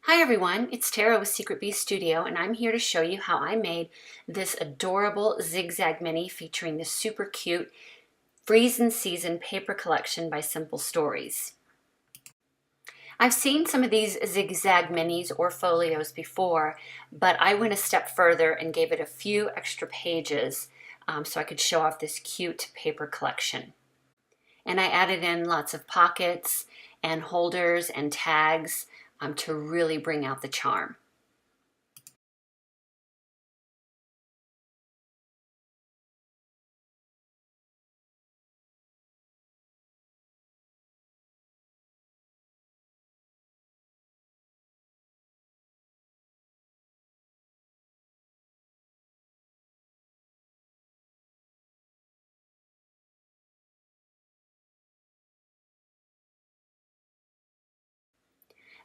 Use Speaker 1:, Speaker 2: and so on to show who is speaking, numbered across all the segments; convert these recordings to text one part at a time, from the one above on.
Speaker 1: Hi everyone, it's Tara with Secret Bee Studio, and I'm here to show you how I made this adorable zigzag mini featuring the super cute Freezin Season paper collection by Simple Stories. I've seen some of these zigzag minis or folios before, but I went a step further and gave it a few extra pages so I could show off this cute paper collection. And I added in lots of pockets and holders and tags to really bring out the charm.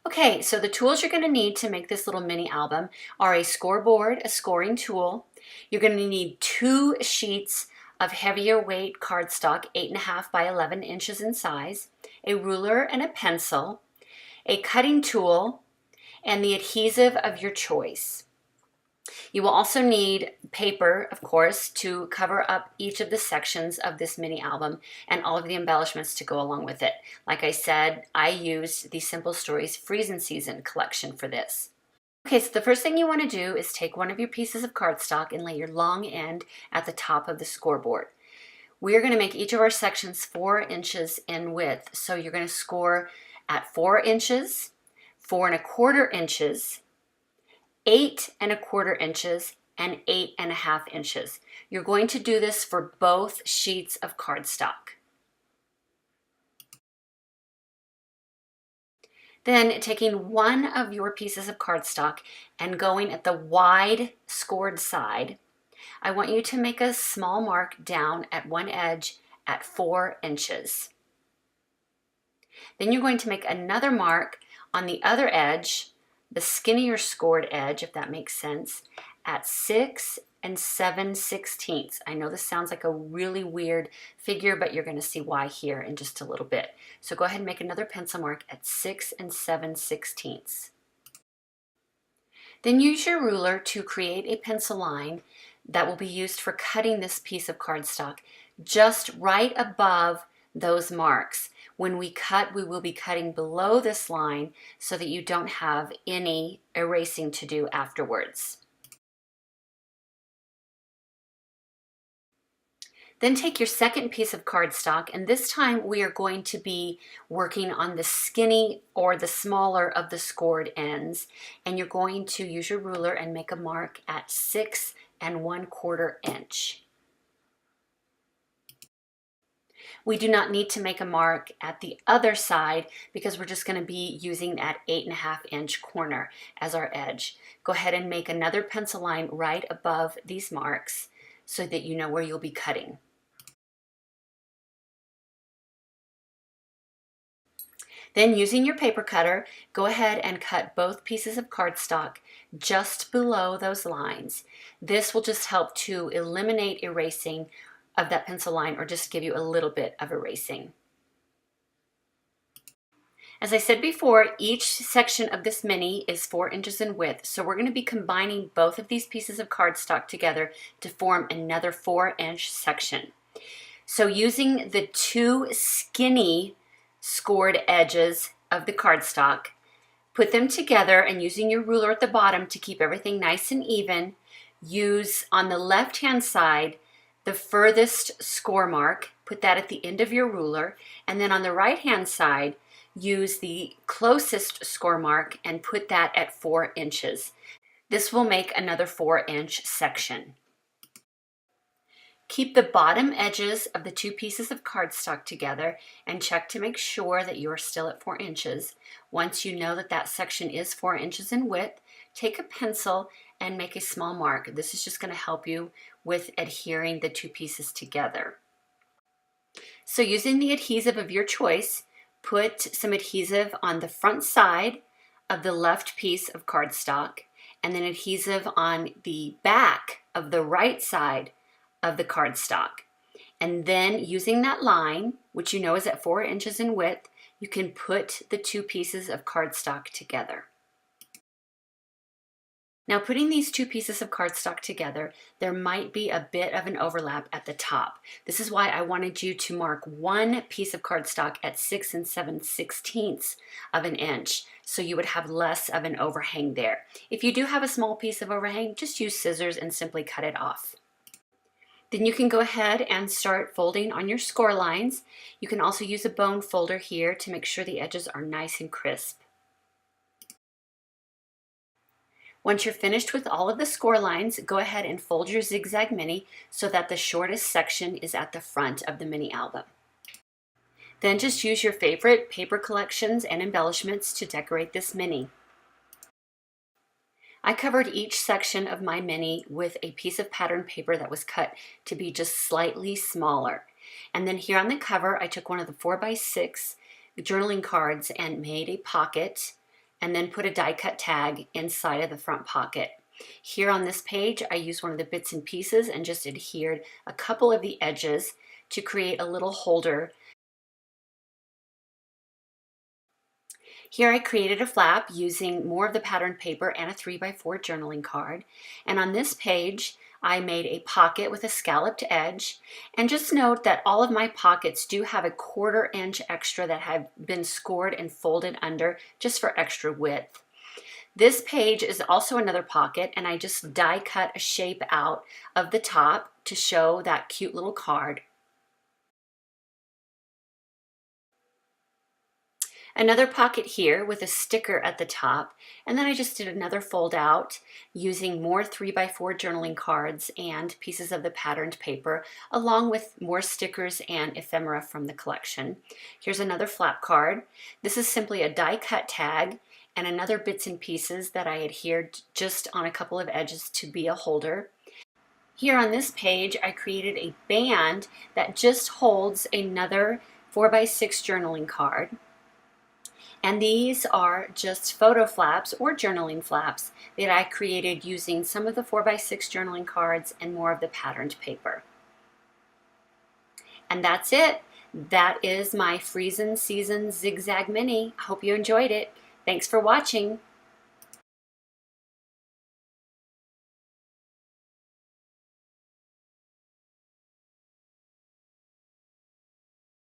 Speaker 1: Okay, so the tools you're going to need to make this little mini album are a scoreboard, a scoring tool. You're going to need 2 sheets of heavier weight cardstock, 8.5 by 11 inches in size, a ruler and a pencil, a cutting tool, and the adhesive of your choice. You will also need paper, of course, to cover up each of the sections of this mini album and all of the embellishments to go along with it. Like I said, I used the Simple Stories Freezin Season collection for this. Okay, so the first thing you want to do is take one of your pieces of cardstock and lay your long end at the top of the scoreboard. We're going to make each of our sections 4 inches in width. So you're going to score at 4 inches, 4¼ inches, 8¼ inches, and 8½ inches. You're going to do this for both sheets of cardstock. Then taking one of your pieces of cardstock and going at the wide scored side, I want you to make a small mark down at one edge at 4 inches. Then you're going to make another mark on the other edge, the skinnier scored edge, if that makes sense, at 6 7/16. I know this sounds like a really weird figure, but you're going to see why here in just a little bit. So go ahead and make another pencil mark at 6 7/16. Then use your ruler to create a pencil line that will be used for cutting this piece of cardstock just right above those marks. When we cut, we will be cutting below this line so that you don't have any erasing to do afterwards. Then take your second piece of cardstock, and this time we are going to be working on the skinny or the smaller of the scored ends, and you're going to use your ruler and make a mark at 6¼ inch. We do not need to make a mark at the other side because we're just going to be using that 8½ inch corner as our edge. Go ahead and make another pencil line right above these marks so that you know where you'll be cutting. Then using your paper cutter, go ahead and cut both pieces of cardstock just below those lines. This will just help to eliminate erasing of that pencil line or just give you a little bit of erasing. As I said before, each section of this mini is 4 inches in width, so we're going to be combining both of these pieces of cardstock together to form another 4-inch section. So using the 2 skinny scored edges of the cardstock, put them together, and using your ruler at the bottom to keep everything nice and even, use on the left-hand side the furthest score mark, put that at the end of your ruler, and then on the right-hand side, use the closest score mark and put that at 4 inches. This will make another 4-inch section. Keep the bottom edges of the 2 pieces of cardstock together and check to make sure that you're still at 4 inches. Once you know that that section is 4 inches in width, take a pencil and make a small mark. This is just going to help you with adhering the 2 pieces together. So using the adhesive of your choice, put some adhesive on the front side of the left piece of cardstock and then adhesive on the back of the right side of the cardstock. And then using that line, which you know is at 4 inches in width, you can put the 2 pieces of cardstock together. Now putting these two pieces of cardstock together, there might be a bit of an overlap at the top. This is why I wanted you to mark one piece of cardstock at 6 7/16 of an inch, so you would have less of an overhang there. If you do have a small piece of overhang, just use scissors and simply cut it off. Then you can go ahead and start folding on your score lines. You can also use a bone folder here to make sure the edges are nice and crisp. Once you're finished with all of the score lines, go ahead and fold your zigzag mini so that the shortest section is at the front of the mini album. Then just use your favorite paper collections and embellishments to decorate this mini. I covered each section of my mini with a piece of pattern paper that was cut to be just slightly smaller. And then here on the cover, I took one of the 4x6 journaling cards and made a pocket, and then put a die cut tag inside of the front pocket. Here on this page, I used one of the bits and pieces and just adhered a couple of the edges to create a little holder. Here I created a flap using more of the patterned paper and a 3x4 journaling card. And on this page, I made a pocket with a scalloped edge. And just note that all of my pockets do have a 1/4 inch extra that have been scored and folded under just for extra width. This page is also another pocket, and I just die cut a shape out of the top to show that cute little card. Another pocket here with a sticker at the top, and then I just did another fold out using more 3x4 journaling cards and pieces of the patterned paper, along with more stickers and ephemera from the collection. Here's another flap card. This is simply a die cut tag and another bits and pieces that I adhered just on a couple of edges to be a holder. Here on this page, I created a band that just holds another 4x6 journaling card. And these are just photo flaps or journaling flaps that I created using some of the 4x6 journaling cards and more of the patterned paper. And that's it. That is my Freezin Season Zigzag Mini. I hope you enjoyed it. Thanks for watching.